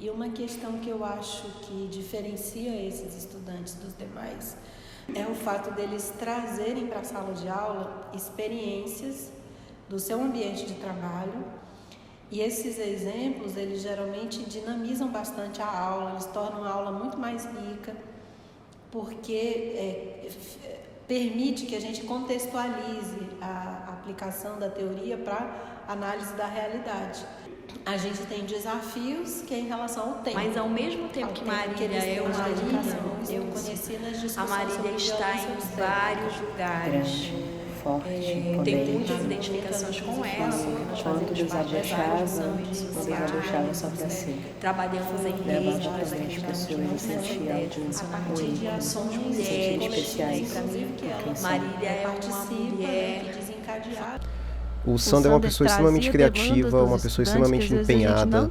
E uma questão que eu acho que diferencia esses estudantes dos demais é o fato deles trazerem para a sala de aula experiências do seu ambiente de trabalho, e esses exemplos, eles geralmente dinamizam bastante a aula, eles tornam a aula muito mais rica, porque permite que a gente contextualize a aplicação da teoria para análise da realidade. A gente tem desafios que é em relação ao tempo. Mas ao mesmo tempo que Marília é uma aluna, a Marília está em vários lugares. Tem muitas identificações com ela, porque nós fazemos parte de vários âmbitos sociais, trabalhamos em redes, nós acreditamos nessa ideia de funcionamento. Somos mulheres, Marília é uma mulher. O Sander é uma pessoa extremamente criativa, uma pessoa extremamente empenhada,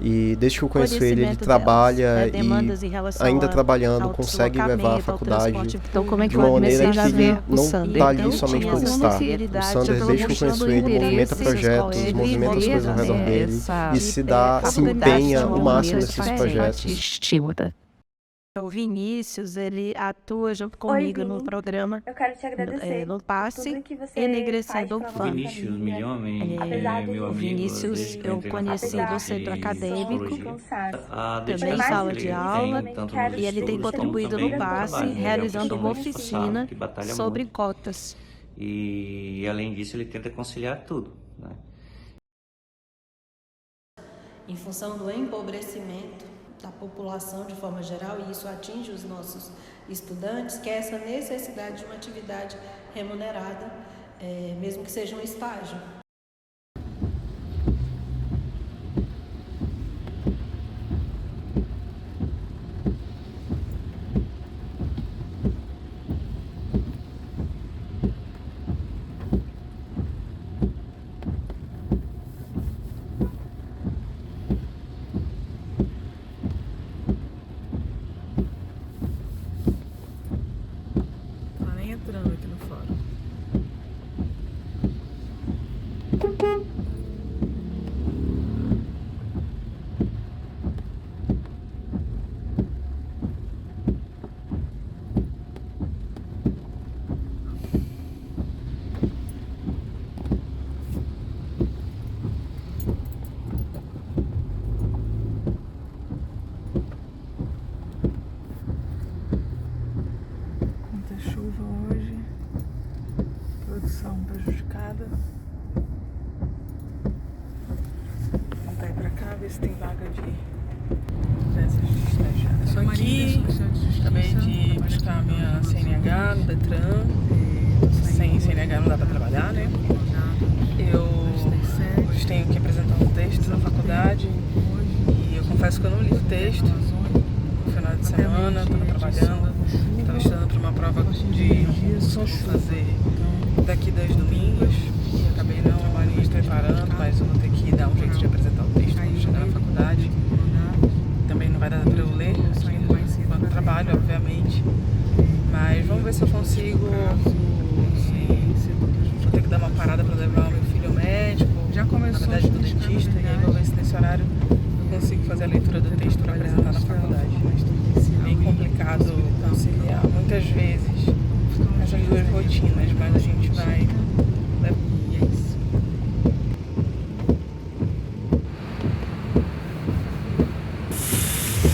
e desde que eu conheço ele, ele trabalha e ainda trabalhando consegue levar a faculdade de uma maneira que não está ali somente por estar. O Sander, desde que eu conheço ele, movimenta projetos, movimenta as coisas ao redor dele e se empenha o máximo nesses projetos. O Vinícius, ele atua junto comigo no programa. Eu quero te agradecer no passe tudo que você Enegrecendo faz Fã. Vinícius, meu amigo. O Vinícius eu conheci no centro acadêmico, também em dedicação sala que de ele aula, tem, tanto nos e ele tem estudos, contribuído como no também passe, trabalho. Ele é realizando uma pessoa muito oficina esforçada, que batalha sobre muito. cotas. E além disso, ele tenta conciliar tudo, né? Em função do empobrecimento da população de forma geral, e isso atinge os nossos estudantes, que é essa necessidade de uma atividade remunerada, mesmo que seja um estágio. Prejudicada. Vou voltar pra cá, ver se tem vaga dessas de estagiário. Estou aqui, acabei de buscar minha CNH no Detran. Sem CNH não dá pra trabalhar, né? Eu hoje tenho que apresentar um texto na faculdade e eu confesso que eu não li o texto. No final de semana, estava trabalhando, estava estudando para uma prova de fazer daqui 2 domingos e acabei não me preparando, mas eu vou ter que dar um jeito de apresentar o texto quando chegar na faculdade. Também não vai dar para eu ler enquanto trabalho, obviamente, mas vamos ver se eu consigo. Vou ter que dar uma parada para levar o meu filho ao médico, na verdade do dentista, e aí vou ver se nesse horário eu consigo fazer a leitura do texto para apresentar na faculdade. É bem complicado conciliar muitas vezes essas duas rotinas, mas a gente vai. E é isso.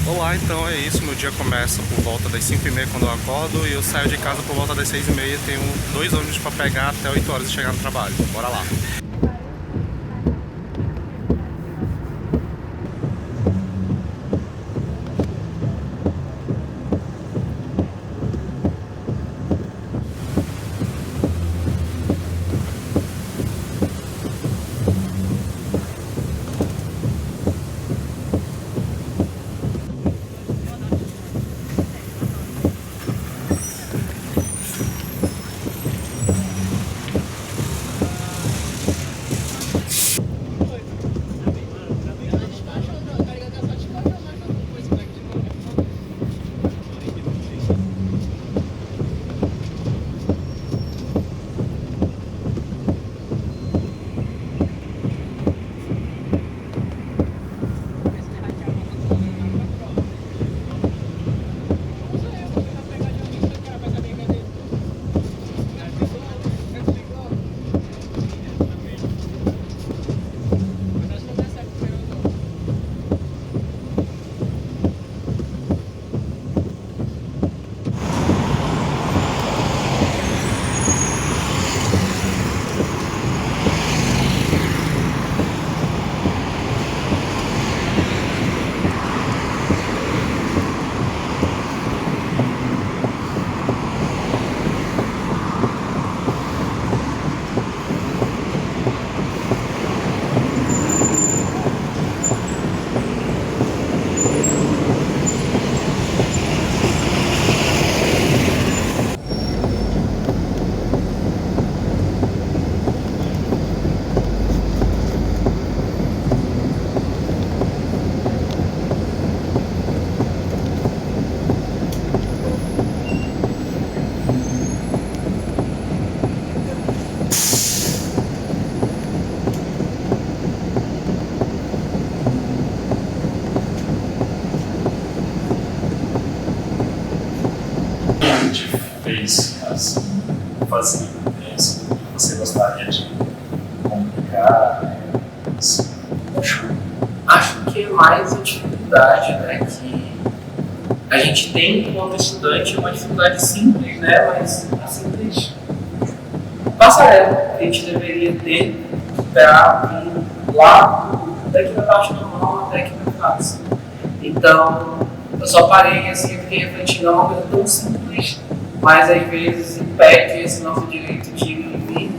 Olá, então é isso. Meu dia começa por volta das 5h30 quando eu acordo e eu saio de casa por volta das 6h30. Tenho 2 ônibus para pegar até 8 horas e chegar no trabalho. Bora lá. Fez assim, fazer isso que você gostaria de comunicar, assim, acho que mais a dificuldade, né, que a gente tem enquanto estudante, é uma dificuldade simples, né, mas a simples passarela que a gente deveria ter para vir lá daqui na parte normal até aqui na classe. Então, eu só parei assim, fiquei refletindo, é uma coisa tão simples, mas às vezes impede esse nosso direito de ir e vir.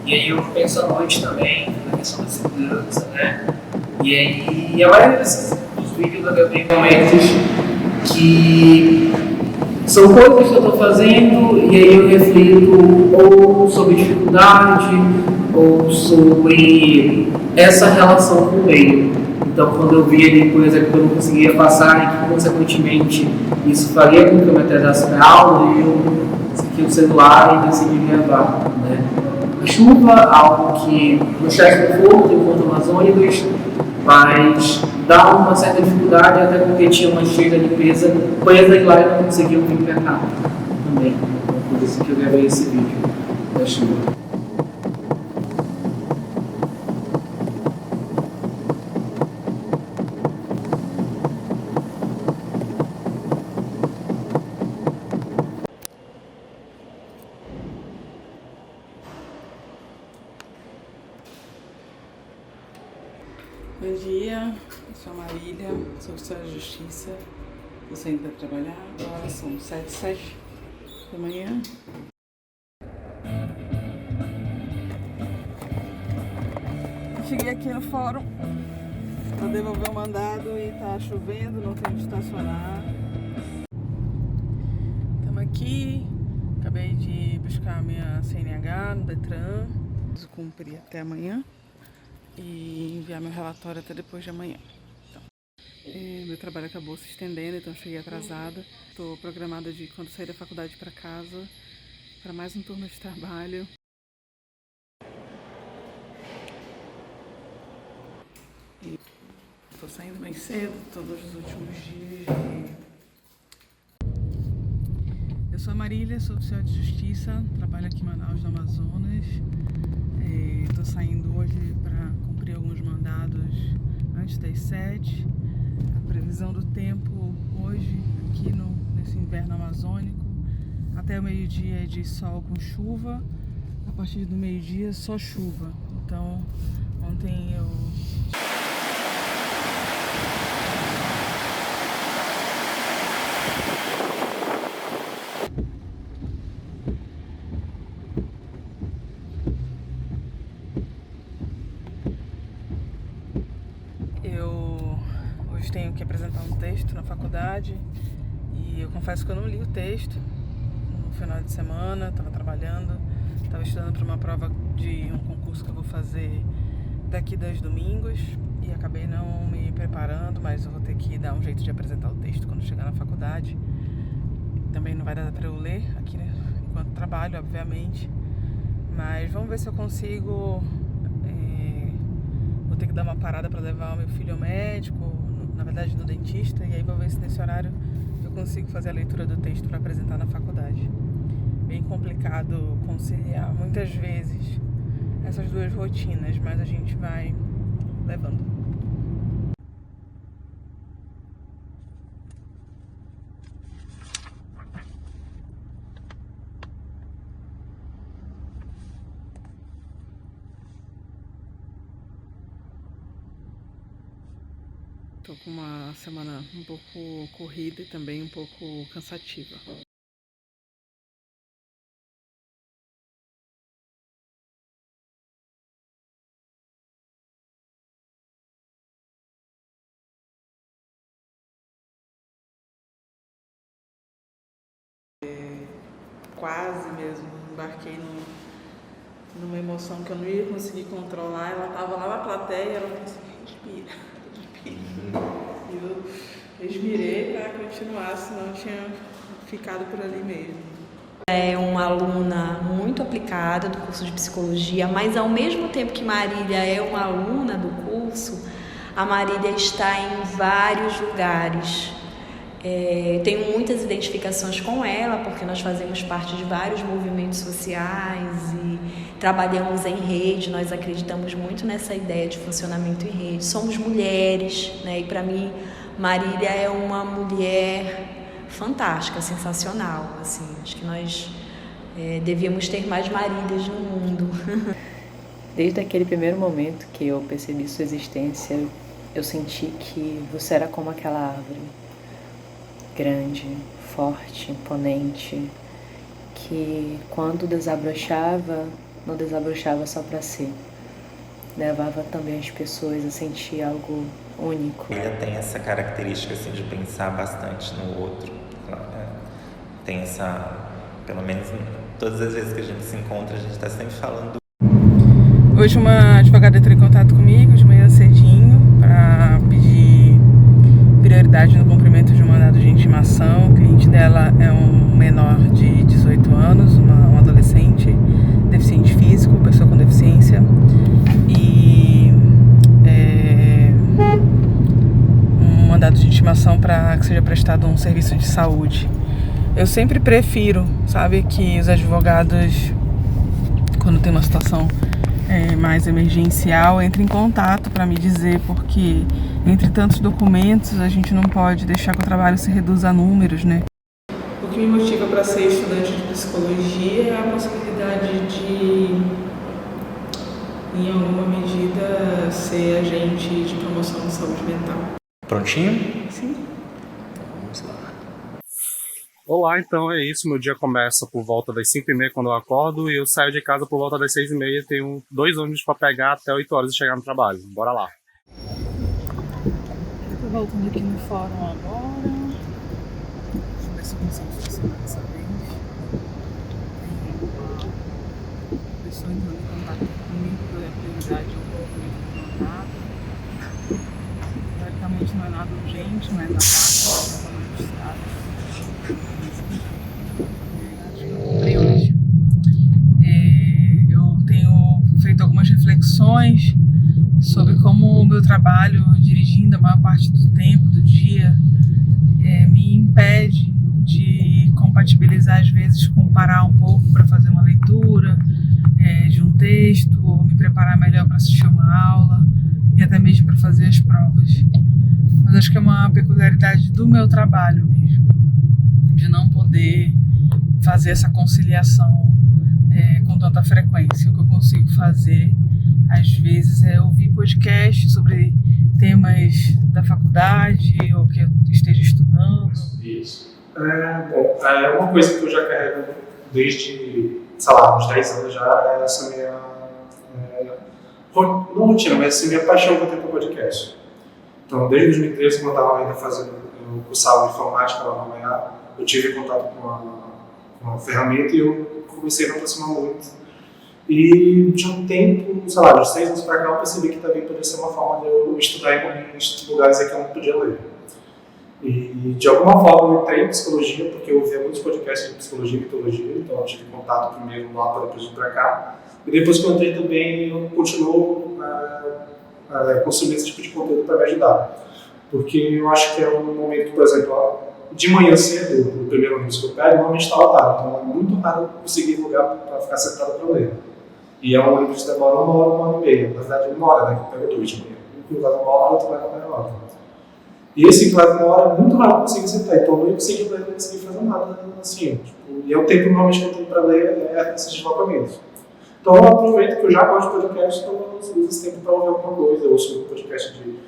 E aí eu penso à noite também, na questão da segurança, né? E aí a maioria dos vídeos eu tenho momentos que são coisas que eu estou fazendo e aí eu reflito ou sobre dificuldade ou sobre essa relação com o meio. Então, quando eu vi ali coisa que eu não conseguia passar e que, consequentemente, isso faria com que eu me atrasasse na aula, eu segui o celular e decidi gravar, né? A chuva, algo que nos traz conforto enquanto amazônicos, mas dá uma certa dificuldade, até porque tinha uma cheia de limpeza presa e lá eu não conseguia vir para cá também. Então, por isso que eu gravei esse vídeo da chuva. Bom dia, eu sou a Marília, sou oficial de justiça, estou saindo para trabalhar, agora são 7h07 da manhã. Cheguei aqui no fórum para devolver o mandado e tá chovendo, não tem onde estacionar. Estamos aqui, acabei de buscar a minha CNH no Detran, preciso cumprir até amanhã e enviar meu relatório até depois de amanhã. Então, meu trabalho acabou se estendendo, então cheguei atrasada. Estou programada de quando sair da faculdade para casa, para mais um turno de trabalho. Estou saindo bem cedo, todos os últimos dias. Eu sou a Marília, sou oficial de justiça, trabalho aqui em Manaus, no Amazonas. Estou saindo hoje para cumprir alguns mandados antes das 7. A previsão do tempo hoje, aqui nesse inverno amazônico, até o meio-dia é de sol com chuva. A partir do meio-dia, só chuva. Então, ontem eu... hoje tenho que apresentar um texto na faculdade e eu confesso que eu não li o texto no final de semana, estava trabalhando, estava estudando para uma prova de um concurso que eu vou fazer daqui 2 domingos e acabei não me preparando, mas eu vou ter que dar um jeito de apresentar o texto quando chegar na faculdade. Também não vai dar para eu ler aqui, né, enquanto trabalho, obviamente, mas vamos ver se eu consigo. Vou ter que dar uma parada para levar o meu filho ao médico, na verdade no dentista, e aí vou ver se nesse horário eu consigo fazer a leitura do texto para apresentar na faculdade. Bem complicado conciliar muitas vezes essas duas rotinas, mas a gente vai levando. Tô com uma semana um pouco corrida e também um pouco cansativa. quase mesmo, embarquei numa emoção que eu não ia conseguir controlar. Ela estava lá na plateia e ela conseguia respirar. E eu respirei para continuar, senão eu tinha ficado por ali mesmo. É uma aluna muito aplicada do curso de psicologia, mas ao mesmo tempo que Marília é uma aluna do curso, a Marília está em vários lugares. Tenho muitas identificações com ela, porque nós fazemos parte de vários movimentos sociais e trabalhamos em rede. Nós acreditamos muito nessa ideia de funcionamento em rede. Somos mulheres, né? E para mim, Marília é uma mulher fantástica, sensacional. Assim, acho que nós devíamos ter mais Marílias no mundo. Desde aquele primeiro momento que eu percebi sua existência, eu senti que você era como aquela árvore. Grande, forte, imponente, que quando desabrochava, não desabrochava só para si. Levava também as pessoas a sentir algo único. Ela tem essa característica assim, de pensar bastante no outro. Tem essa, pelo menos todas as vezes que a gente se encontra, a gente está sempre falando. Hoje uma advogada entrou em contato comigo de manhã cedinho para pedir prioridade no cumprimento de um mandado de intimação. O cliente dela é um menor de 18 anos, um adolescente deficiente físico, pessoa com deficiência, e um mandado de intimação para que seja prestado um serviço de saúde. Eu sempre prefiro, sabe, que os advogados, quando tem uma situação mais emergencial, entrem em contato para me dizer, porque entre tantos documentos a gente não pode deixar que o trabalho se reduza a números, né? O que me motiva para ser estudante de psicologia é a possibilidade de, em alguma medida, ser agente de promoção de saúde mental. Prontinho? Sim. Vamos lá. Olá, então é isso. Meu dia começa por volta das 5h30 quando eu acordo e eu saio de casa por volta das 6h30. Tenho 2 ônibus para pegar até 8 horas e chegar no trabalho. Bora lá. Estou voltando aqui no fórum agora. Deixa eu ver se eu consigo funcionar dessa vez. Tem uma pessoa entrando em contato comigo para dar prioridade ao documento de contato. Praticamente não é nada urgente, mas a parte do magistrado. Eu tenho feito algumas reflexões sobre como o meu trabalho dirigindo a maior parte do tempo, do dia, me impede de compatibilizar, às vezes, com parar um pouco para fazer uma leitura de um texto, ou me preparar melhor para assistir uma aula e até mesmo para fazer as provas. Mas acho que é uma peculiaridade do meu trabalho mesmo, de não poder fazer essa conciliação com tanta frequência. O que eu consigo fazer, às vezes, é ouvir podcasts sobre temas da faculdade ou que eu esteja estudando. Isso. É uma coisa que eu já carrego desde, sei lá, uns 10 anos já, é essa minha, não rotina, mas essa minha paixão por ter podcast. Então, desde 2013, quando eu estava ainda fazendo, eu cursava informática lá no Manhã, eu tive contato com uma ferramenta e eu comecei a me aproximar muito. E de um tempo, sei lá, de 6 anos para cá, eu percebi que também podia ser uma forma de eu estudar em lugares em que eu não podia ler. E de alguma forma eu entrei em psicologia, porque eu ouvia muitos podcasts de psicologia e mitologia, então eu tive contato primeiro lá para depois vir para cá. E depois que eu entrei também, eu continuo consumindo esse tipo de conteúdo para me ajudar. Porque eu acho que é um momento que, por exemplo, de manhã cedo, o primeiro ônibus que eu pego, normalmente está lotado, então é muito raro conseguir lugar para ficar sentado para ler. E é um ônibus que demora 1 hora, 1h30. Na verdade, 1 hora, né? Que eu pego 2 de manhã. Um que leva 1 hora, outro leva meia hora. E esse que leva 1 hora é muito raro conseguir sentar, então eu não consegui ler, não consegui fazer nada assim. Tipo, e é o tempo normalmente que eu tenho para ler esses deslocamentos. Então eu aproveito que eu já gosto de podcast, então eu uso esse tempo para ouvir alguma coisa. Eu ouço um podcast de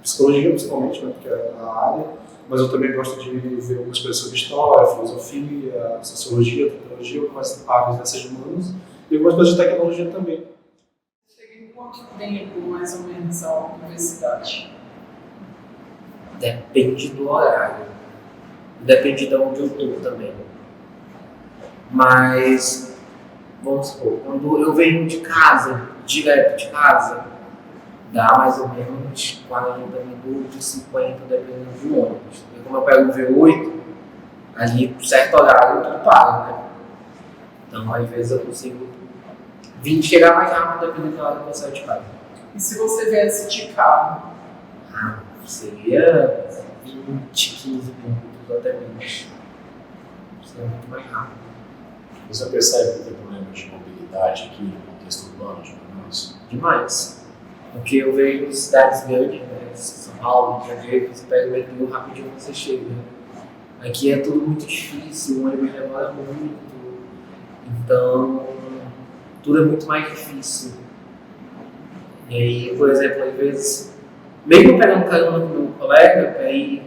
psicologia, principalmente, né? Porque é a área. Mas eu também gosto de ver algumas coisas sobre história, filosofia, sociologia, antropologia, algumas áreas dessas humanas e algumas coisas de tecnologia também. Cheguei quanto tempo, mais ou menos, à universidade? Depende do horário. Depende de onde eu estou também. Mas, vamos supor, quando eu venho de casa, direto de casa, dá mais ou menos 40 minutos, 50, dependendo do ônibus. E como eu pego o V8, ali, certo horário, tudo para, né? Então, às vezes eu consigo chegar mais rápido, dependendo da hora que eu saio de casa. E se você viesse de carro? Seria 20, 15 minutos, até menos. Seria muito mais rápido. Você percebe que tem problemas de mobilidade aqui no contexto urbano de Manaus? Demais. Porque eu vejo cidades grandes, né? São Paulo, Rio de Janeiro, você pega o metrô rapidinho você chega. Aqui é tudo muito difícil, o ônibus demora muito. Então, tudo é muito mais difícil. E aí, por exemplo, às vezes, mesmo pegando carona com o meu colega para ir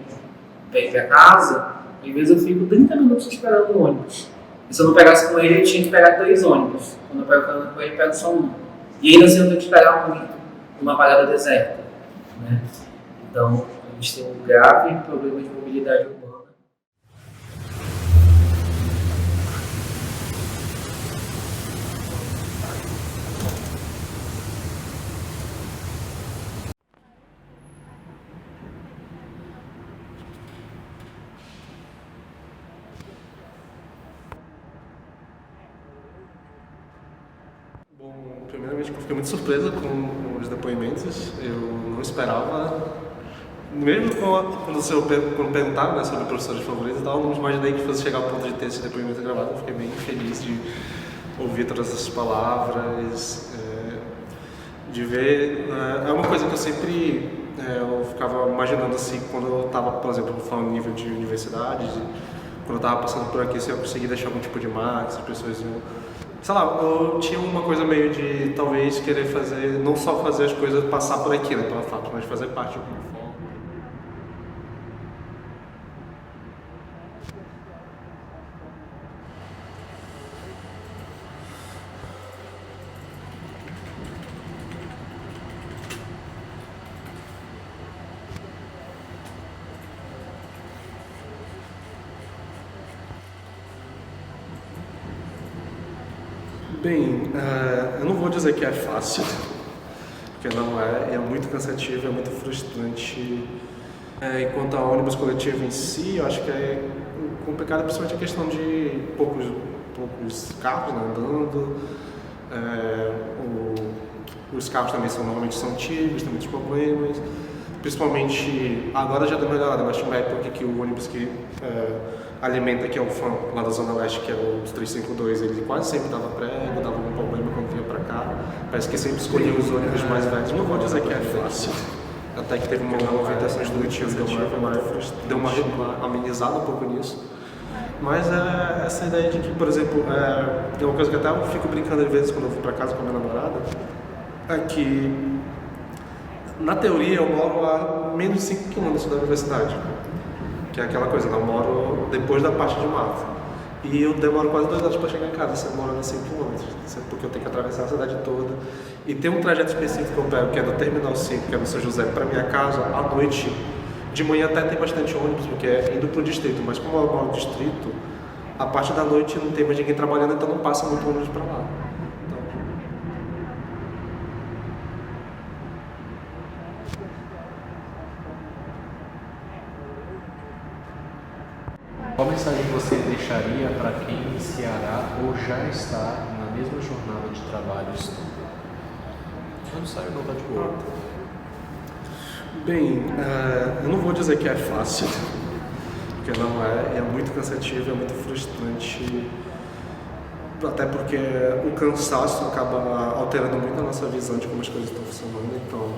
para casa, às vezes eu fico 30 minutos esperando o ônibus. E se eu não pegasse com ele, eu tinha que pegar 3 ônibus. Quando eu pego carona com ele, eu pego só um. E ainda assim eu tenho que esperar muito numa parada deserta. Né? Então, a gente tem um grave problema de mobilidade urbana. Bom, primeiramente eu fiquei muito surpresa com os depoimentos, eu não esperava, mesmo quando perguntaram, né, sobre professores favoritos e tal, não imaginei que fosse chegar ao ponto de ter esse depoimento gravado. Eu fiquei bem feliz de ouvir todas essas palavras, de ver, é uma coisa que eu sempre eu ficava imaginando assim, quando eu estava, por exemplo, falando no nível de universidade, quando eu estava passando por aqui, se eu conseguir deixar algum tipo de marca, se as pessoas iam... Sei lá, eu tinha uma coisa meio de talvez querer fazer, não só fazer as coisas passar por aqui, né, pela fato, mas fazer parte de alguma forma. Bem, eu não vou dizer que é fácil, porque não é muito cansativo, é muito frustrante. Enquanto a ônibus coletivo em si, eu acho que é complicado, principalmente a questão de poucos carros, né, andando. Os carros também normalmente são antigos, tem muitos problemas. Principalmente, agora já deu uma melhorada, mas tinha uma época que o ônibus que alimenta, que é o fã lá da Zona Leste, que é o 352, ele quase sempre dava prego, dava algum problema quando vinha pra cá. Parece que sempre escolhia os ônibus mais velhos. Não vou dizer que é fácil, até que teve uma movimentação estudantil, deu uma amenizada um pouco nisso. Mas essa ideia de que, por exemplo, é uma coisa que até eu fico brincando às vezes quando eu vou pra casa com a minha namorada, é que na teoria eu moro a menos de 5 km da universidade, que é aquela coisa, eu moro depois da parte de mato. E eu demoro quase 2 horas para chegar em casa, se eu moro a 5 km, porque eu tenho que atravessar a cidade toda. E tem um trajeto específico que eu pego, que é do Terminal 5, que é no São José, para minha casa, à noite. De manhã até tem bastante ônibus, porque é indo para o distrito, mas como eu moro no distrito, a parte da noite não tem mais ninguém trabalhando, então não passa muito ônibus para lá. Qual mensagem você deixaria para quem iniciará ou já está na mesma jornada de trabalho e estudo? Quando sai não está de boa. Bem, eu não vou dizer que é fácil, porque não é muito cansativo, é muito frustrante, até porque o cansaço acaba alterando muito a nossa visão de como as coisas estão funcionando, então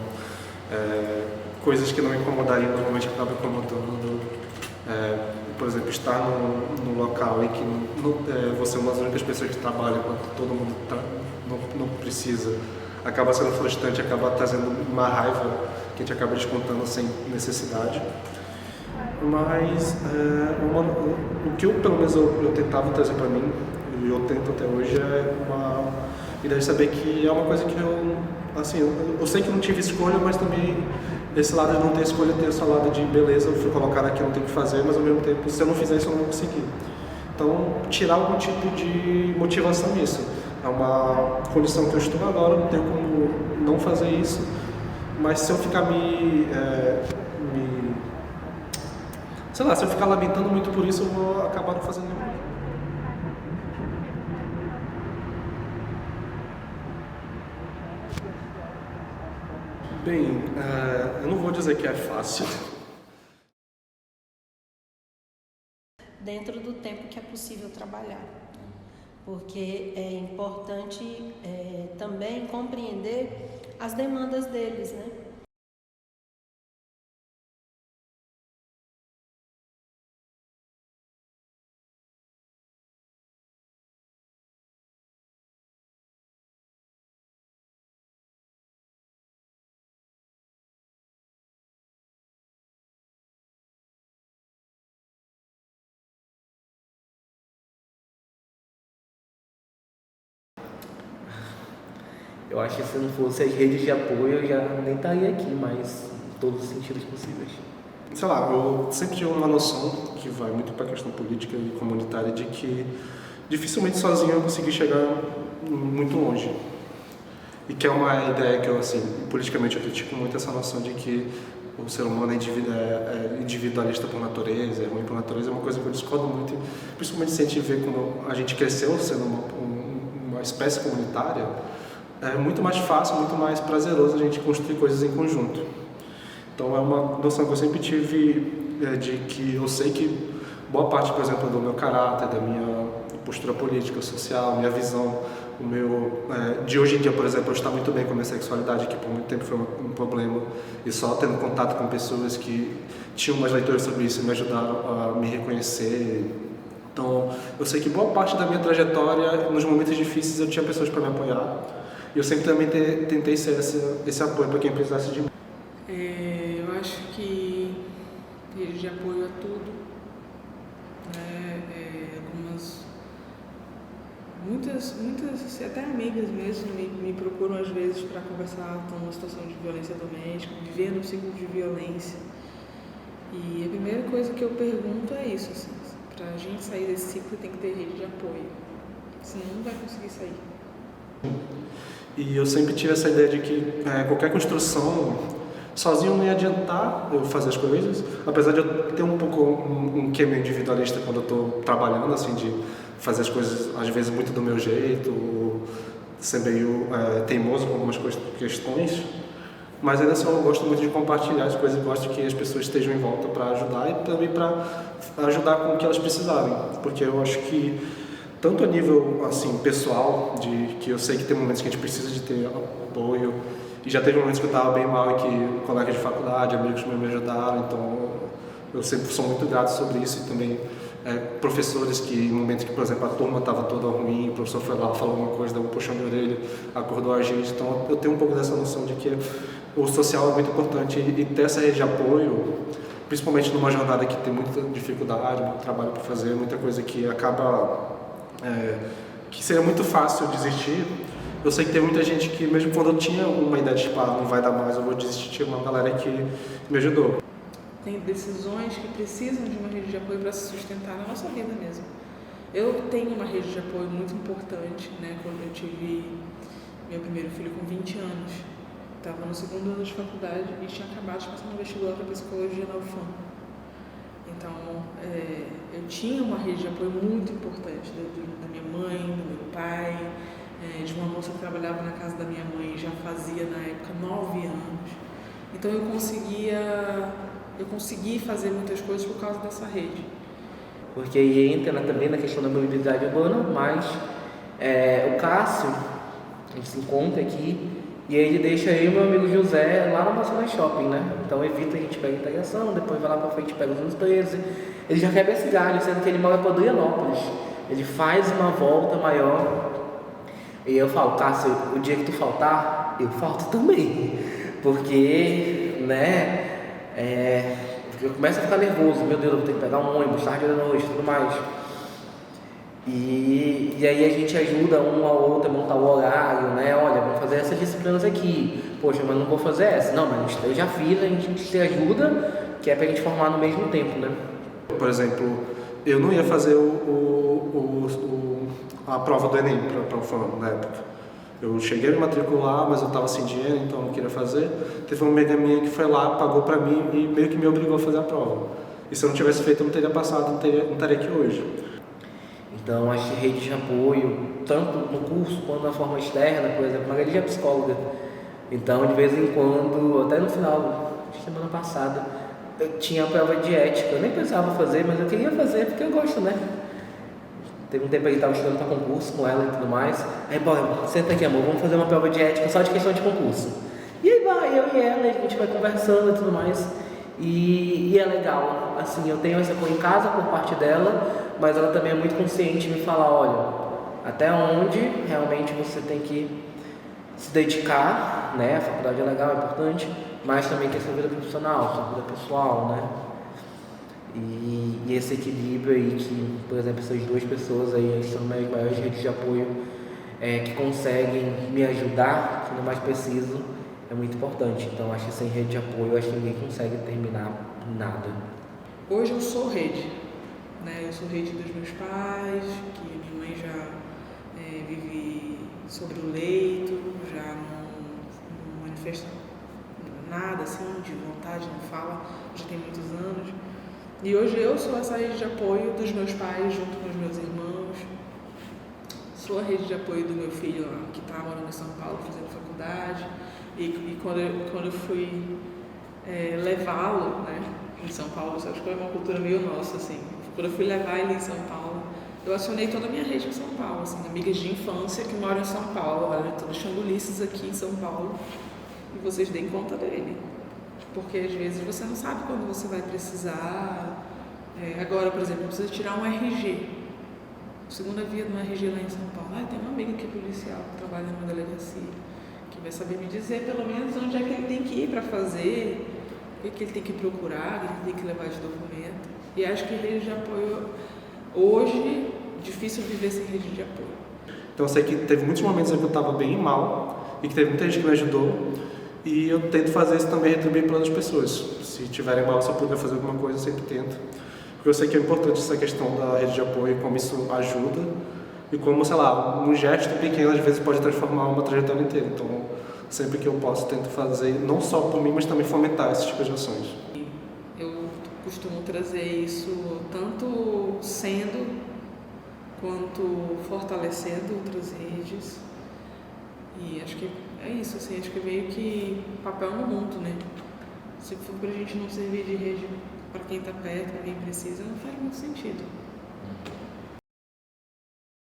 coisas que não incomodariam normalmente acabam incomodando. Por exemplo, estar num local em que você é uma das únicas pessoas que trabalha enquanto todo mundo não precisa, acaba sendo frustrante, acaba trazendo uma raiva que a gente acaba descontando sem necessidade. Mas o que pelo menos eu tentava trazer para mim, e eu tento até hoje, é uma ideia de saber que é uma coisa que eu sei que não tive escolha, mas também esse lado de não ter escolha, ter esse lado de beleza, eu fui colocado aqui, não tenho o que fazer, mas ao mesmo tempo, se eu não fizer isso, eu não vou conseguir. Então, tirar algum tipo de motivação nisso. É uma condição que eu estou agora, não tenho como não fazer isso, mas se eu ficar sei lá, se eu ficar lamentando muito por isso, eu vou acabar não fazendo nada. Bem, eu não vou dizer que é fácil. Dentro do tempo que é possível trabalhar, porque é importante também compreender as demandas deles, né? Eu acho que se não fosse as redes de apoio, eu já nem estaria aqui, mas em todos os sentidos possíveis. Sei lá, eu sempre tive uma noção, que vai muito para a questão política e comunitária, de que dificilmente sozinho eu consegui chegar muito longe. E que é uma ideia que eu, assim, politicamente eu critico muito essa noção de que o ser humano é individualista por natureza, é ruim por natureza, é uma coisa que eu discordo muito, principalmente se a gente vê como a gente cresceu sendo uma espécie comunitária. É muito mais fácil, muito mais prazeroso a gente construir coisas em conjunto. Então é uma noção que eu sempre tive de que eu sei que boa parte, por exemplo, do meu caráter, da minha postura política, social, minha visão, de hoje em dia, por exemplo, eu estar muito bem com a minha sexualidade, que por muito tempo foi um problema, e só tendo contato com pessoas que tinham umas leituras sobre isso me ajudaram a me reconhecer. Então eu sei que boa parte da minha trajetória, nos momentos difíceis, eu tinha pessoas para me apoiar. E eu sempre também tentei ser esse apoio para quem precisasse de mim. Eu acho que rede de apoio a tudo, muitas até amigas mesmo me procuram às vezes para conversar, estão numa situação de violência doméstica, vivendo um ciclo de violência. E a primeira coisa que eu pergunto é isso, assim, para a gente sair desse ciclo tem que ter rede de apoio, senão não vai conseguir sair. E eu sempre tive essa ideia de que qualquer construção sozinho não ia adiantar eu fazer as coisas, apesar de eu ter um pouco um quê meio individualista quando eu estou trabalhando, assim, de fazer as coisas às vezes muito do meu jeito, ou ser meio teimoso com algumas questões, mas ainda assim eu gosto muito de compartilhar as coisas, gosto que as pessoas estejam em volta para ajudar e também para ajudar com o que elas precisarem, porque eu acho que tanto a nível assim, pessoal, de que eu sei que tem momentos que a gente precisa de ter apoio, e já teve momentos que eu estava bem mal e que colegas de faculdade, amigos meus me ajudaram, então eu sempre sou muito grato sobre isso, e também professores que, em momentos que, por exemplo, a turma estava toda ruim, o professor foi lá, falou uma coisa, deu um puxão de orelha, acordou a gente, então eu tenho um pouco dessa noção de que o social é muito importante, e ter essa rede de apoio, principalmente numa jornada que tem muita dificuldade, muito trabalho para fazer, muita coisa que acaba... que seria muito fácil desistir. Eu sei que tem muita gente que, mesmo quando eu tinha uma ideia de não vai dar mais, eu vou desistir, tinha uma galera que me ajudou. Tem decisões que precisam de uma rede de apoio para se sustentar na nossa vida mesmo. Eu tenho uma rede de apoio muito importante, né? Quando eu tive meu primeiro filho com 20 anos, estava no segundo ano de faculdade e tinha acabado de passar no vestibular para psicologia na UFAM. Então, eu tinha uma rede de apoio muito importante da minha mãe, do meu pai, de uma moça que trabalhava na casa da minha mãe, já fazia na época 9 anos. Então eu consegui fazer muitas coisas por causa dessa rede. Porque aí entra também na questão da mobilidade urbana, mas o Cássio, a gente se encontra aqui, e aí ele deixa eu e meu amigo José lá no Barcelona Shopping, né? Então evita a gente pegar a integração, depois vai lá pra frente, pega os anos 13. Ele já quebra esse galho, sendo que ele mora para Adrianópolis. Ele faz uma volta maior. E eu falo, Cássio, o dia que tu faltar, eu falto também. Porque, né, eu começo a ficar nervoso. Meu Deus, eu vou ter que pegar um ônibus, tarde da noite e tudo mais. E aí a gente ajuda um ao outro a montar o horário, né? Olha, vamos fazer essas disciplinas aqui. Poxa, mas não vou fazer essa. Não, mas eu já fiz, a gente se ajuda, que é pra gente formar no mesmo tempo, né? Por exemplo, eu não ia fazer a prova do Enem para o FAM na época. Eu cheguei a me matricular, mas eu estava sem dinheiro, então eu não queria fazer. Teve uma amiga minha que foi lá, pagou para mim e meio que me obrigou a fazer a prova. E se eu não tivesse feito, eu não teria passado, não estaria aqui hoje. Então, as redes de apoio, tanto no curso quanto na forma externa, por exemplo, Magali é psicóloga. Então, de vez em quando, até no final de semana passada, eu tinha a prova de ética. Eu nem pensava fazer, mas eu queria fazer porque eu gosto, né? Teve um tempo aí que estava estudando para concurso com ela e tudo mais. Aí, bora, senta aqui, amor, vamos fazer uma prova de ética só de questão de concurso. E aí vai, eu e ela, a gente vai conversando e tudo mais. E é legal, assim, eu tenho esse apoio em casa por parte dela, mas ela também é muito consciente de me falar, olha, até onde realmente você tem que se dedicar, né? A faculdade é legal, é importante, mas também tem sua vida profissional, sua vida pessoal, né? E esse equilíbrio aí que, por exemplo, essas duas pessoas aí são minhas maiores redes de apoio que conseguem me ajudar quando mais preciso, é muito importante. Então, acho que sem rede de apoio, acho que ninguém consegue terminar nada. Hoje eu sou rede, né? Eu sou rede dos meus pais, que minha mãe já vive sobre o leito, já não manifesta nada assim de vontade, não fala, já tem muitos anos. E hoje eu sou essa rede de apoio dos meus pais junto com os meus irmãos. Sou a rede de apoio do meu filho lá, que está morando em São Paulo fazendo faculdade. E quando eu fui levá-lo, né, em São Paulo, acho que foi uma cultura meio nossa, assim. Quando eu fui levar ele em São Paulo, eu acionei toda a minha rede em São Paulo, assim, amigas de infância que moram em São Paulo. Olha, eu estou deixando Ulisses aqui em São Paulo e vocês deem conta dele. Porque às vezes você não sabe quando você vai precisar. Agora, por exemplo, eu preciso tirar um RG. Segunda via de um RG lá em São Paulo. Tem uma amiga que é policial, que trabalha numa delegacia, que vai saber me dizer pelo menos onde é que ele tem que ir para fazer, o que ele tem que procurar, o que ele tem que levar de documento. E acho que rede de apoio, hoje, difícil viver sem rede de apoio. Então eu sei que teve muitos momentos em que eu estava bem mal e que teve muita gente que me ajudou. E eu tento fazer isso também, retribuir para outras pessoas. Se tiverem mal, se eu puder fazer alguma coisa, eu sempre tento. Porque eu sei que é importante essa questão da rede de apoio, como isso ajuda. E como, sei lá, um gesto pequeno às vezes pode transformar uma trajetória inteira. Então, sempre que eu posso, tento fazer, não só por mim, mas também fomentar esses tipos de ações. Eu costumo trazer isso tanto sendo quanto fortalecendo outras redes. E acho que é isso, assim, acho que é meio que papel no mundo, né? Se for pra gente não servir de rede para quem tá perto, para quem precisa, não faz muito sentido.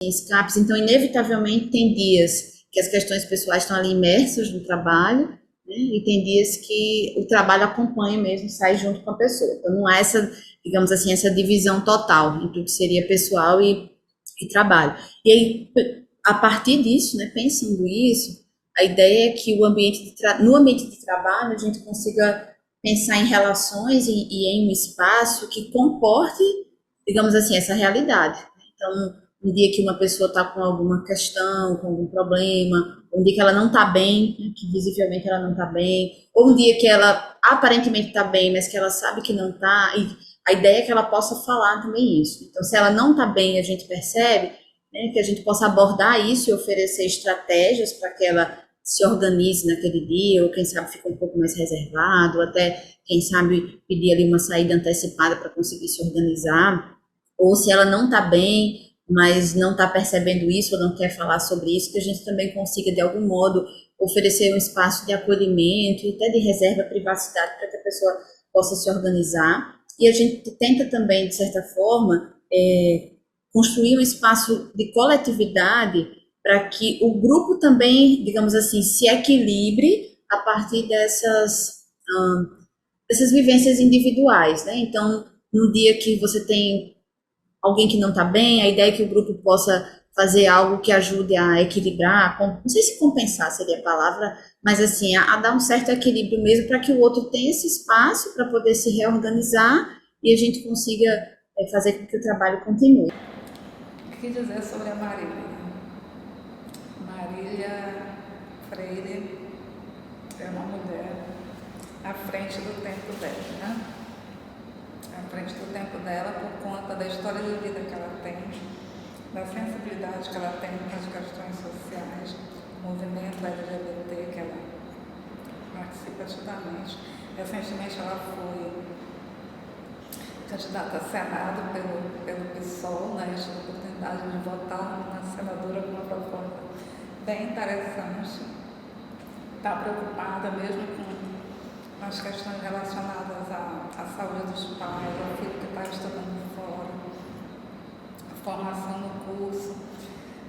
Escapes, então, inevitavelmente, tem dias que as questões pessoais estão ali imersas no trabalho, né? E tem dias que o trabalho acompanha mesmo, sai junto com a pessoa. Então, não há essa, digamos assim, essa divisão total entre o que seria pessoal e trabalho. E aí, a partir disso, né, pensando isso, a ideia é que no ambiente de trabalho a gente consiga pensar em relações e em um espaço que comporte, digamos assim, essa realidade. Então, um dia que uma pessoa está com alguma questão, com algum problema, um dia que ela não está bem, que visivelmente ela não está bem, ou um dia que ela aparentemente está bem, mas que ela sabe que não está, e a ideia é que ela possa falar também isso. Então, se ela não está bem, a gente percebe, né, que a gente possa abordar isso e oferecer estratégias para que ela se organize naquele dia, ou quem sabe fica um pouco mais reservado, ou até, quem sabe, pedir ali uma saída antecipada para conseguir se organizar, ou se ela não está bem, mas não está percebendo isso, ou não quer falar sobre isso, que a gente também consiga, de algum modo, oferecer um espaço de acolhimento e até de reserva, privacidade, para que a pessoa possa se organizar. E a gente tenta também, de certa forma, construir um espaço de coletividade para que o grupo também, digamos assim, se equilibre a partir dessas vivências individuais, né? Então, no dia que você tem alguém que não está bem, a ideia é que o grupo possa fazer algo que ajude a equilibrar, não sei se compensar seria a palavra, mas assim, a dar um certo equilíbrio mesmo para que o outro tenha esse espaço para poder se reorganizar e a gente consiga fazer com que o trabalho continue. O que dizer sobre a Marília? Marília Freire é uma mulher à frente do tempo dela, né? à frente do tempo dela por conta da história de vida que ela tem, da sensibilidade que ela tem para as questões sociais, o movimento LGBT que ela participa ativamente. Recentemente ela foi candidata a Senado pelo PSOL, né? Tive a oportunidade de votar na senadora com uma proposta bem interessante. Está preocupada mesmo com as questões relacionadas à saúde dos pais, ao filho que está estudando fora, a formação no curso,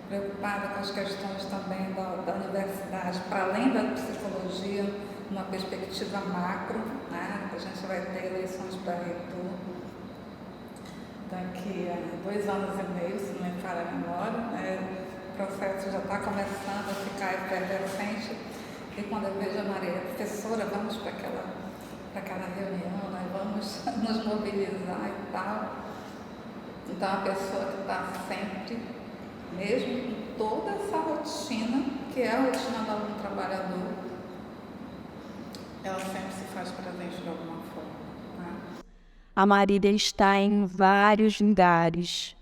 preocupada com as questões também da universidade, para além da psicologia, uma perspectiva macro, né? A gente vai ter eleições para reitor daqui a 2 anos e meio, se não me falha a memória, né? O processo já está começando a ficar efervescente. E quando eu vejo a Maria, professora, vamos para aquela reunião, né? Vamos nos mobilizar e tal. Então, a pessoa que está sempre, mesmo com toda essa rotina, que é a rotina do aluno trabalhador, ela sempre se faz presente de alguma forma. Né? A Marília está em vários lugares.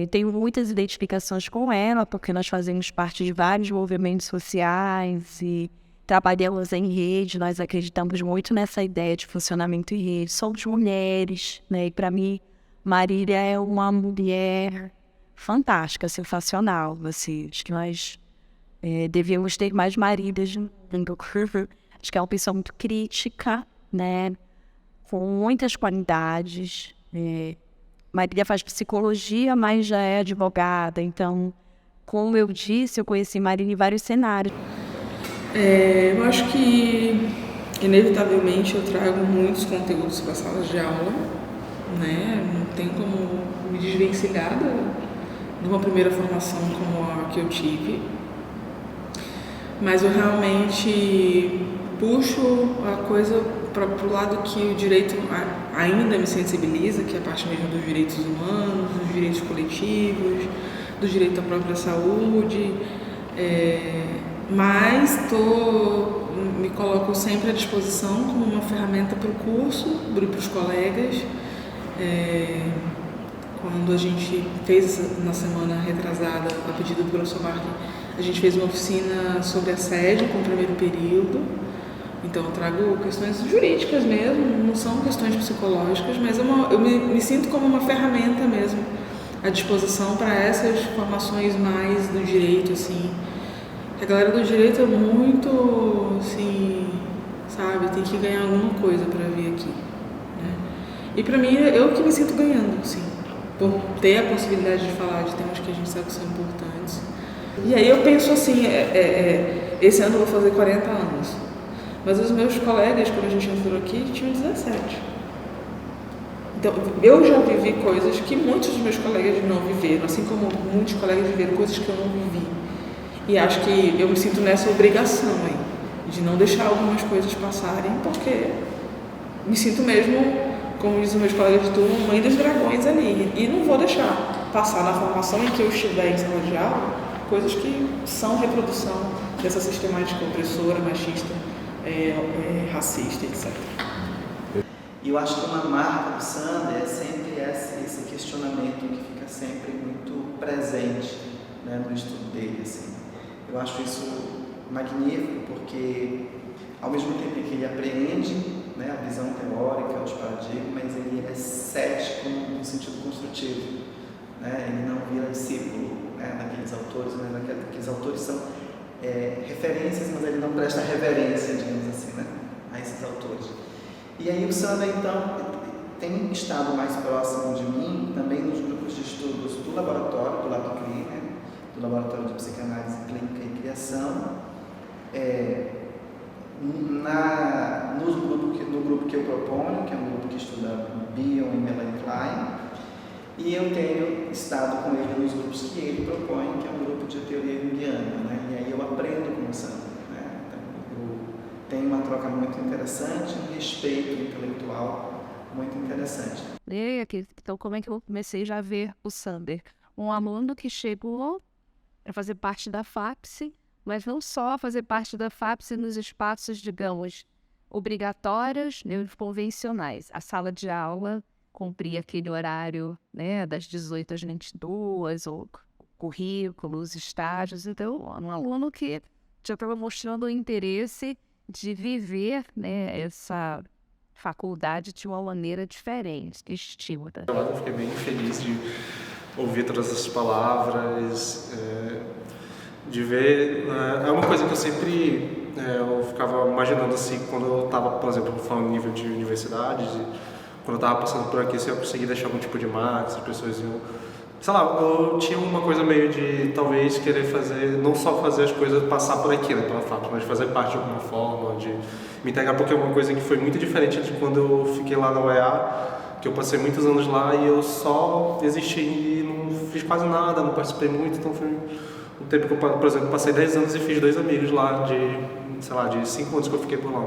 Tenho muitas identificações com ela, porque nós fazemos parte de vários movimentos sociais e trabalhamos em rede. Nós acreditamos muito nessa ideia de funcionamento em rede. Somos mulheres, né? E para mim, Marília é uma mulher fantástica, sensacional. Assim, acho que nós devemos ter mais Marílias no mundo. Acho que é uma pessoa muito crítica, né? Com muitas qualidades. Marília faz psicologia, mas já é advogada. Então, como eu disse, eu conheci Marília em vários cenários. Eu acho que, inevitavelmente, eu trago muitos conteúdos para as salas de aula, né? Não tem como me desvencilhar de uma primeira formação como a que eu tive. Mas eu realmente puxo a coisa para o lado que o direito ainda me sensibiliza, que é a parte mesmo dos direitos humanos, dos direitos coletivos, do direito à própria saúde, mas me coloco sempre à disposição como uma ferramenta para o curso, para os colegas. Quando a gente fez na semana retrasada, a pedido do professor Marque, a gente fez uma oficina sobre assédio com o primeiro período. Então eu trago questões jurídicas mesmo, não são questões psicológicas, mas eu me sinto como uma ferramenta mesmo à disposição para essas formações mais do direito, assim. A galera do direito é muito, assim, sabe, tem que ganhar alguma coisa para vir aqui, né? E para mim, eu que me sinto ganhando, assim, por ter a possibilidade de falar de temas que a gente sabe que são importantes. E aí eu penso assim, esse ano eu vou fazer 40 anos. Mas os meus colegas, quando a gente entrou aqui, tinham 17. Então, eu já vivi coisas que muitos dos meus colegas não viveram, assim como muitos colegas viveram coisas que eu não vivi. E acho que eu me sinto nessa obrigação aí, de não deixar algumas coisas passarem, porque me sinto mesmo, como dizem meus colegas de turma, mãe dos dragões ali. E não vou deixar passar na formação em que eu estiver em sala de aula, coisas que são reprodução dessa sistemática opressora, machista, racista, etc. E eu acho que uma marca do Sander é sempre esse questionamento que fica sempre muito presente, né, no estudo dele. Assim. Eu acho isso magnífico porque, ao mesmo tempo que ele apreende, né, a visão teórica, os paradigmas, ele é cético no sentido construtivo. Né? Ele não vira discípulo, né, daqueles autores, mas aqueles autores são referências, mas ele não presta reverência, digamos assim, né, a esses autores. E aí o Sander, então, tem estado mais próximo de mim, também nos grupos de estudos do laboratório, do LabCRI, né, do Laboratório de Psicanálise Clínica e Criação, no grupo que eu proponho, que é um grupo que estuda Bion e Melanie Klein, e eu tenho estado com ele nos grupos que ele propõe, que é um grupo de teoria junguiana, né? E aí eu aprendo com o Sander, né? Então, eu tenho uma troca muito interessante, um respeito intelectual muito interessante. Então, como é que eu comecei já a ver o Sander? Um aluno que chegou a fazer parte da FAPSE, mas não só a fazer parte da FAPSE nos espaços, digamos, obrigatórias, né, convencionais. A sala de aula cumpria aquele horário, né, das 18 às 22, ou currículos, estágios. Então, um aluno que já estava mostrando o interesse de viver, né, essa faculdade de uma maneira diferente, distinta. Eu fiquei bem feliz de ouvir todas essas palavras, de ver. É uma coisa que eu sempre eu ficava imaginando assim, quando eu estava, por exemplo, falando nível de universidade, quando eu estava passando por aqui, se eu conseguir deixar algum tipo de marca, se as pessoas iam... Sei lá, eu tinha uma coisa meio de talvez querer fazer, não só fazer as coisas passar por aqui, né, pela faculdade, mas fazer parte de alguma forma, de me integrar, porque é uma coisa que foi muito diferente de quando eu fiquei lá na UEA, que eu passei muitos anos lá e eu só existi e não fiz quase nada, não participei muito, então foi um tempo que eu, por exemplo, passei 10 anos e fiz 2 amigos lá, de 5 anos que eu fiquei por lá.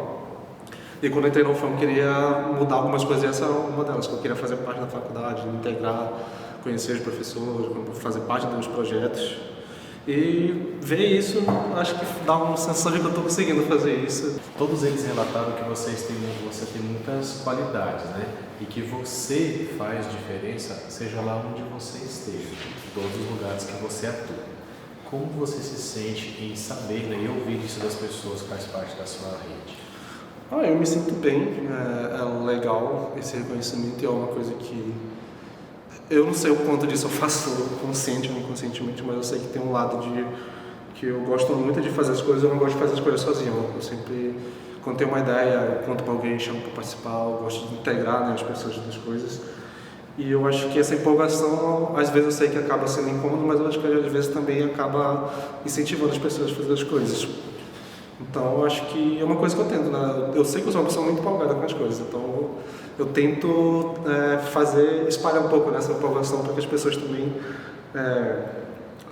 E quando eu entrei no UFAM, eu queria mudar algumas coisas e essa era uma delas, que eu queria fazer parte da faculdade, me integrar, conhecer os professores, fazer parte dos projetos. E ver isso, acho que dá uma sensação de que eu estou conseguindo fazer isso. Todos eles relataram que você tem muitas qualidades, né? E que você faz diferença, seja lá onde você esteja, em todos os lugares que você atua. Como você se sente em saber, né, e ouvir isso das pessoas que faz parte da sua rede? Eu me sinto bem, é legal esse reconhecimento e é uma coisa que eu não sei o quanto disso eu faço consciente ou inconscientemente, mas eu sei que tem um lado que eu gosto muito de fazer as coisas, eu não gosto de fazer as coisas sozinho. Eu sempre, quando tenho uma ideia, eu conto para alguém, chamo para participar, eu gosto de integrar, né, as pessoas das coisas. E eu acho que essa empolgação, às vezes eu sei que acaba sendo incômodo, mas eu acho que às vezes também acaba incentivando as pessoas a fazer as coisas. Então, eu acho que é uma coisa que eu tento, né? Eu sei que eu sou uma pessoa muito empolgada com as coisas, então eu tento espalhar um pouco dessa empolgação para que as pessoas também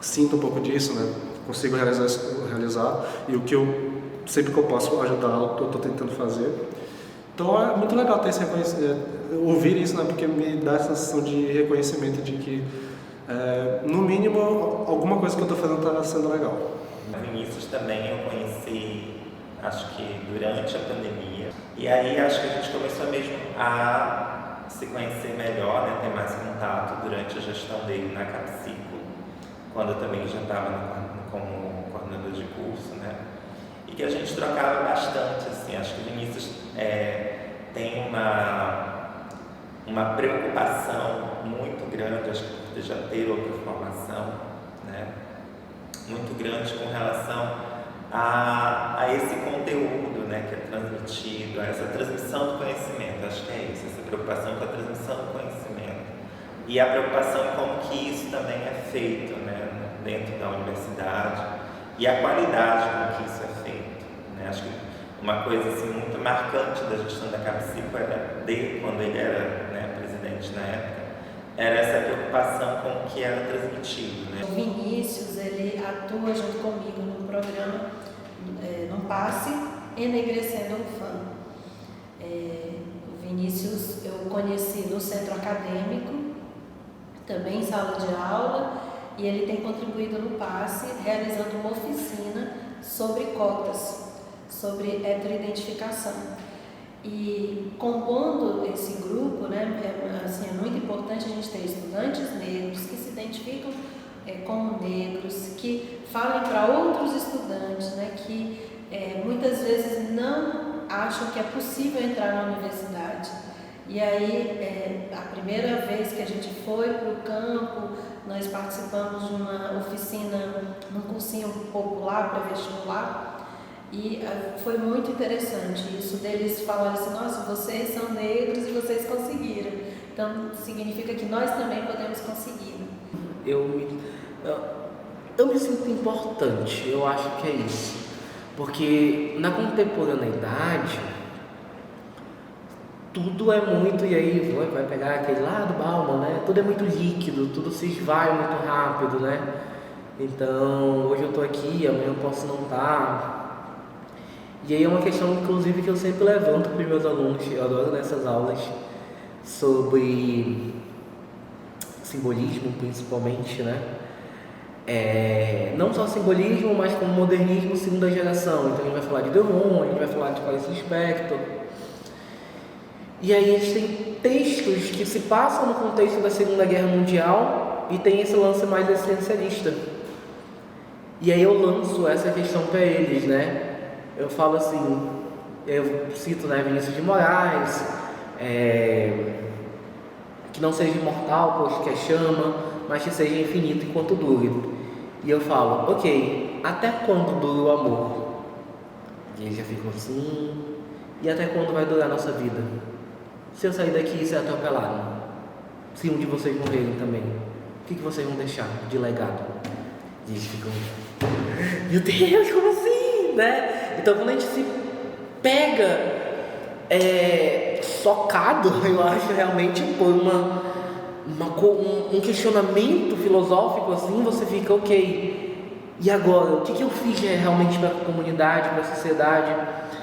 sintam um pouco disso, né? Consigam realizar e o que eu, sempre que eu posso ajudar, eu estou tentando fazer. Então, é muito legal ter esse ouvir isso, né? Porque me dá essa sensação de reconhecimento de que, no mínimo, alguma coisa que eu estou fazendo está sendo legal. Vinícius também eu conheci, acho que durante a pandemia, e aí acho que a gente começou mesmo a se conhecer melhor, né, ter mais contato durante a gestão dele na Capsico, quando eu também já estava como coordenador de curso, né, e que a gente trocava bastante, assim, acho que o Vinícius tem uma preocupação muito grande, acho que por já ter outra formação, né, muito grande com relação a esse conteúdo, né, que é transmitido, a essa transmissão do conhecimento, acho que é isso, essa preocupação com a transmissão do conhecimento e a preocupação em como que isso também é feito, né, dentro da universidade e a qualidade com que isso é feito, né, acho que uma coisa assim, muito marcante da gestão da Capsico era dele, quando ele era, né, presidente na época, era essa preocupação com o que era transmitido, né? O Vinícius, ele atua junto comigo no programa, no PASSE, Enegrecendo o Fã. O Vinícius eu conheci no centro acadêmico, também em sala de aula, e ele tem contribuído no PASSE, realizando uma oficina sobre cotas, sobre heteroidentificação. E compondo esse grupo, né, assim, é muito importante a gente ter estudantes negros que se identificam como negros, que falem para outros estudantes, né, que muitas vezes não acham que é possível entrar na universidade. E aí, a primeira vez que a gente foi para o campo, nós participamos de uma oficina, num cursinho popular, pré-vestibular, e foi muito interessante isso deles falarem assim, nossa, vocês são negros e vocês conseguiram. Então, significa que nós também podemos conseguir. Eu me sinto importante, eu acho que é isso. Porque na contemporaneidade, tudo é muito, e aí vai pegar aquele lá do Bauman, né? Tudo é muito líquido, tudo se esvai muito rápido, né? Então, hoje eu tô aqui, amanhã eu posso não estar. E aí é uma questão, inclusive, que eu sempre levanto para os meus alunos, eu adoro nessas aulas, sobre simbolismo, principalmente, né? não só simbolismo, mas como modernismo segunda geração. Então a gente vai falar de Delon, a gente vai falar de Clarice Lispector. E aí eles têm textos que se passam no contexto da Segunda Guerra Mundial e tem esse lance mais existencialista. E aí eu lanço essa questão para eles, né? Eu falo assim, eu cito, né, Vinícius de Moraes, que não seja imortal, pois que é chama, mas que seja infinito enquanto dure. E eu falo, ok, até quando dura o amor? E eles já ficam assim, e até quando vai durar a nossa vida? Se eu sair daqui e ser atropelado, se um de vocês morrerem também, o que vocês vão deixar de legado? E eles ficam, meu Deus, como assim, né? Então quando a gente se pega socado, eu acho realmente por um questionamento filosófico assim, você fica, ok, e agora? O que eu fiz realmente para a comunidade, para a sociedade?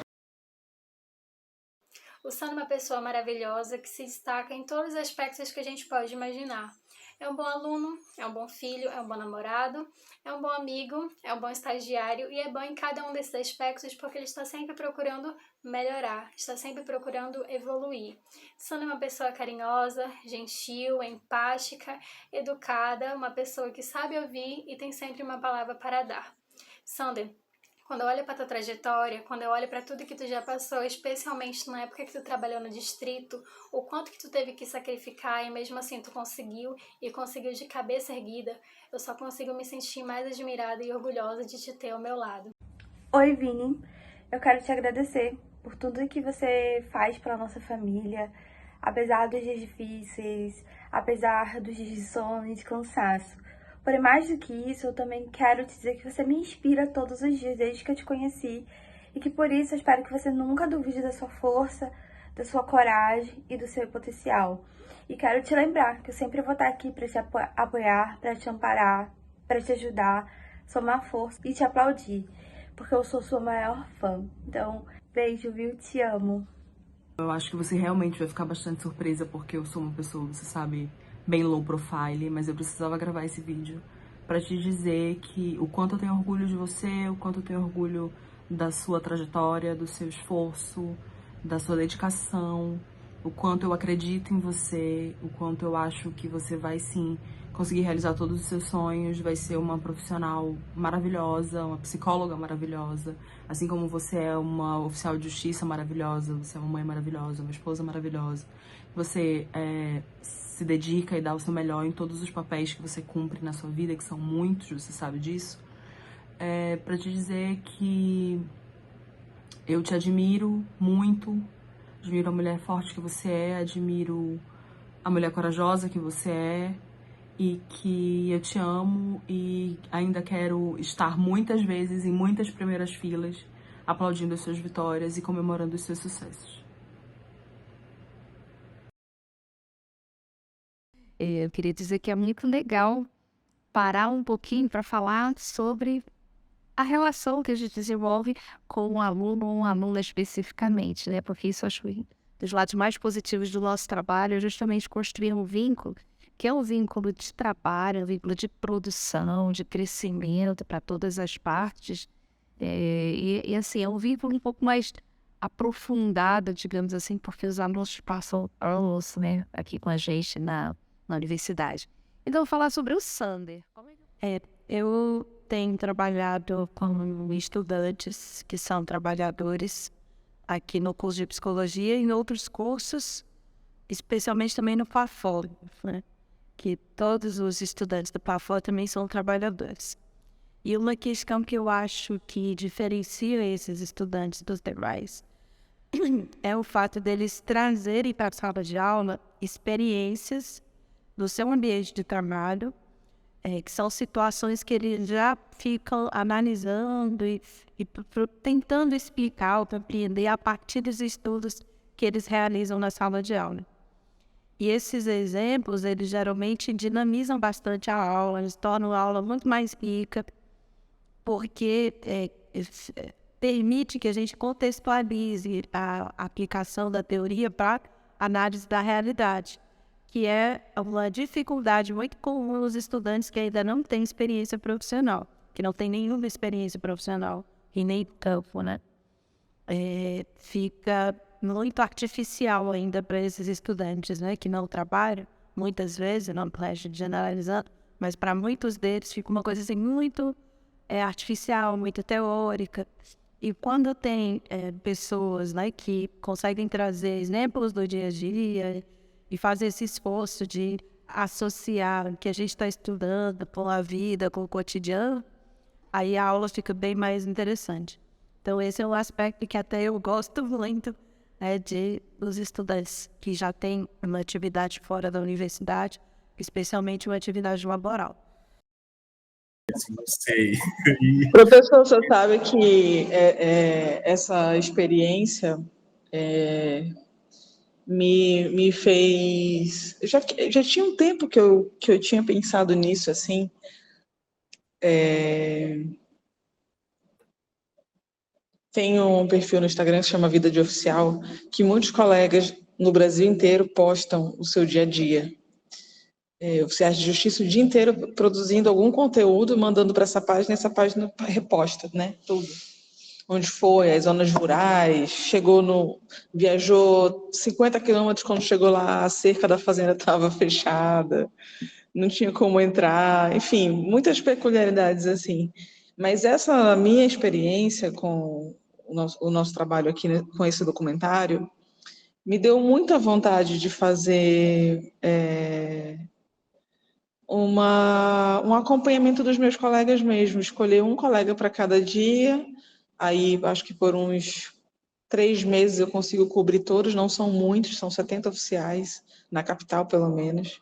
O Sandro é uma pessoa maravilhosa que se destaca em todos os aspectos que a gente pode imaginar. É um bom aluno, é um bom filho, é um bom namorado, é um bom amigo, é um bom estagiário e é bom em cada um desses aspectos porque ele está sempre procurando melhorar, está sempre procurando evoluir. Sandro é uma pessoa carinhosa, gentil, empática, educada, uma pessoa que sabe ouvir e tem sempre uma palavra para dar. Sandro, quando eu olho para tua trajetória, quando eu olho para tudo que tu já passou, especialmente na época que tu trabalhou no distrito, o quanto que tu teve que sacrificar e mesmo assim tu conseguiu e conseguiu de cabeça erguida, eu só consigo me sentir mais admirada e orgulhosa de te ter ao meu lado. Oi, Vini. Eu quero te agradecer por tudo que você faz pela nossa família, apesar dos dias difíceis, apesar dos dias de sono e de cansaço. Porém, mais do que isso, eu também quero te dizer que você me inspira todos os dias desde que eu te conheci e que por isso eu espero que você nunca duvide da sua força, da sua coragem e do seu potencial. E quero te lembrar que eu sempre vou estar aqui para te apoiar, para te amparar, para te ajudar, somar força e te aplaudir, porque eu sou sua maior fã. Então, beijo, viu? Te amo. Eu acho que você realmente vai ficar bastante surpresa porque eu sou uma pessoa, você sabe, bem low profile, mas eu precisava gravar esse vídeo para te dizer que o quanto eu tenho orgulho de você, o quanto eu tenho orgulho da sua trajetória, do seu esforço, da sua dedicação, o quanto eu acredito em você, o quanto eu acho que você vai sim conseguir realizar todos os seus sonhos, vai ser uma profissional maravilhosa, uma psicóloga maravilhosa, assim como você é uma oficial de justiça maravilhosa, você é uma mãe maravilhosa, uma esposa maravilhosa, você se dedica e dá o seu melhor em todos os papéis que você cumpre na sua vida, que são muitos, você sabe disso, para te dizer que eu te admiro muito, admiro a mulher forte que você é, admiro a mulher corajosa que você é e que eu te amo e ainda quero estar muitas vezes em muitas primeiras filas aplaudindo as suas vitórias e comemorando os seus sucessos. Eu queria dizer que é muito legal parar um pouquinho para falar sobre a relação que a gente desenvolve com um aluno ou uma aluna especificamente, né? Porque isso eu acho um dos lados mais positivos do nosso trabalho, é justamente construir um vínculo, que é um vínculo de trabalho, um vínculo de produção, de crescimento para todas as partes. E assim, é um vínculo um pouco mais aprofundado, digamos assim, porque os alunos passam anos, né, aqui com a gente na universidade. Então, vou falar sobre o Sander. Eu tenho trabalhado com estudantes que são trabalhadores aqui no curso de psicologia e em outros cursos, especialmente também no PAFOL, né? Que todos os estudantes do PAFOL também são trabalhadores. E uma questão que eu acho que diferencia esses estudantes dos demais é o fato deles trazerem para a sala de aula experiências do seu ambiente de trabalho, que são situações que eles já ficam analisando e tentando explicar ou compreender a partir dos estudos que eles realizam na sala de aula. E esses exemplos, eles geralmente dinamizam bastante a aula, eles tornam a aula muito mais rica, porque permite que a gente contextualize a aplicação da teoria para análise da realidade. que é uma dificuldade muito comum nos estudantes que ainda não têm experiência profissional, que não têm nenhuma experiência profissional e nem campo, né? Fica muito artificial ainda para esses estudantes, né, que não trabalham, muitas vezes, não para generalizar, mas para muitos deles fica uma coisa assim muito artificial, muito teórica. E quando tem pessoas, né, que conseguem trazer exemplos do dia a dia e fazer esse esforço de associar o que a gente está estudando com a vida, com o cotidiano, aí a aula fica bem mais interessante. Então esse é um aspecto que até eu gosto muito, dos estudantes que já têm uma atividade fora da universidade, especialmente uma atividade laboral. Sei. Professor, você sabe que essa experiência me fez... Já tinha um tempo que eu tinha pensado nisso, assim. Tem um perfil no Instagram que se chama Vida de Oficial, que muitos colegas no Brasil inteiro postam o seu dia a dia. Oficiais de Justiça o dia inteiro produzindo algum conteúdo, mandando para essa página reposta, né? Tudo. Onde foi, as zonas rurais, viajou 50 quilômetros, quando chegou lá, a cerca da fazenda estava fechada, não tinha como entrar, enfim, muitas peculiaridades assim. Mas essa minha experiência com o nosso trabalho aqui, né, com esse documentário, me deu muita vontade de fazer um acompanhamento dos meus colegas mesmo, escolher um colega para cada dia, aí acho que por uns 3 meses eu consigo cobrir todos, não são muitos, são 70 oficiais, na capital pelo menos,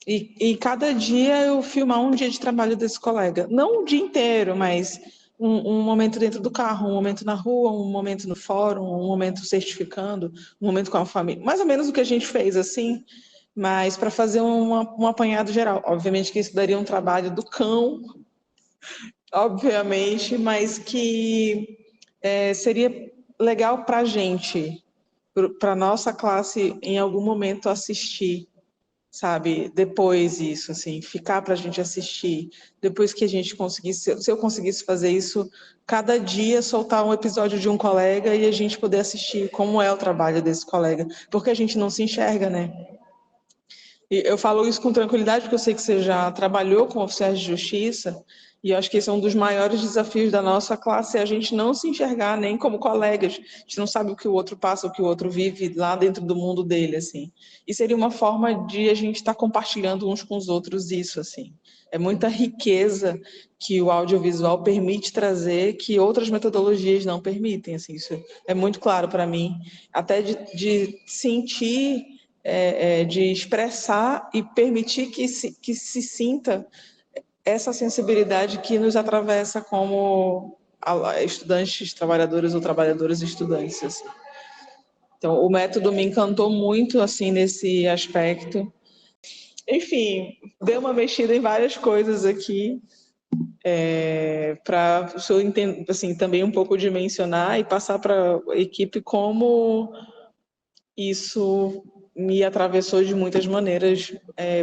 e cada dia eu filmar um dia de trabalho desse colega, não o dia inteiro, mas um momento dentro do carro, um momento na rua, um momento no fórum, um momento certificando, um momento com a família, mais ou menos o que a gente fez assim, mas para fazer um apanhado geral. Obviamente que isso daria um trabalho do cão, obviamente, mas que seria legal para a gente, para a nossa classe, em algum momento assistir, sabe? Depois isso, assim, ficar para a gente assistir. Depois que a gente conseguisse, se eu conseguisse fazer isso, cada dia soltar um episódio de um colega e a gente poder assistir como é o trabalho desse colega, porque a gente não se enxerga, né? E eu falo isso com tranquilidade, porque eu sei que você já trabalhou com oficiais de justiça, e eu acho que esse é um dos maiores desafios da nossa classe, é a gente não se enxergar nem como colegas. A gente não sabe o que o outro passa, o que o outro vive lá dentro do mundo dele, assim. E seria uma forma de a gente estar compartilhando uns com os outros isso, assim. É muita riqueza que o audiovisual permite trazer, que outras metodologias não permitem, assim. Isso é muito claro para mim. Até de sentir, de expressar e permitir que se sinta essa sensibilidade que nos atravessa como estudantes, trabalhadoras ou trabalhadoras estudantes. Assim. Então, o método me encantou muito assim nesse aspecto. Enfim, dei uma mexida em várias coisas aqui para assim, também um pouco dimensionar e passar para a equipe como isso me atravessou de muitas maneiras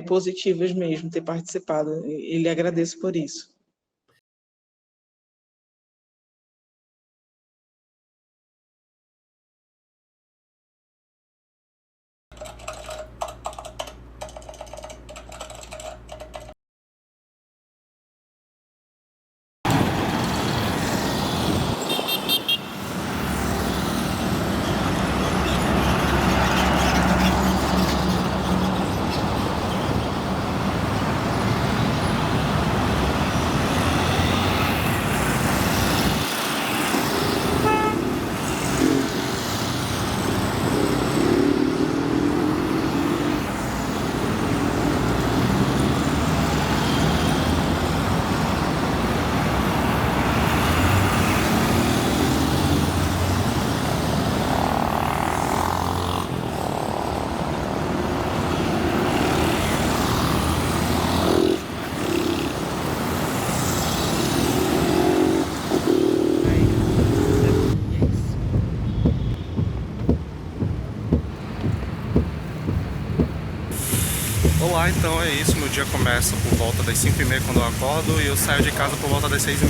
positivas mesmo, ter participado. E lhe agradeço por isso. Olá, então é isso. Meu dia começa por volta das 5h30 quando eu acordo e eu saio de casa por volta das 6h30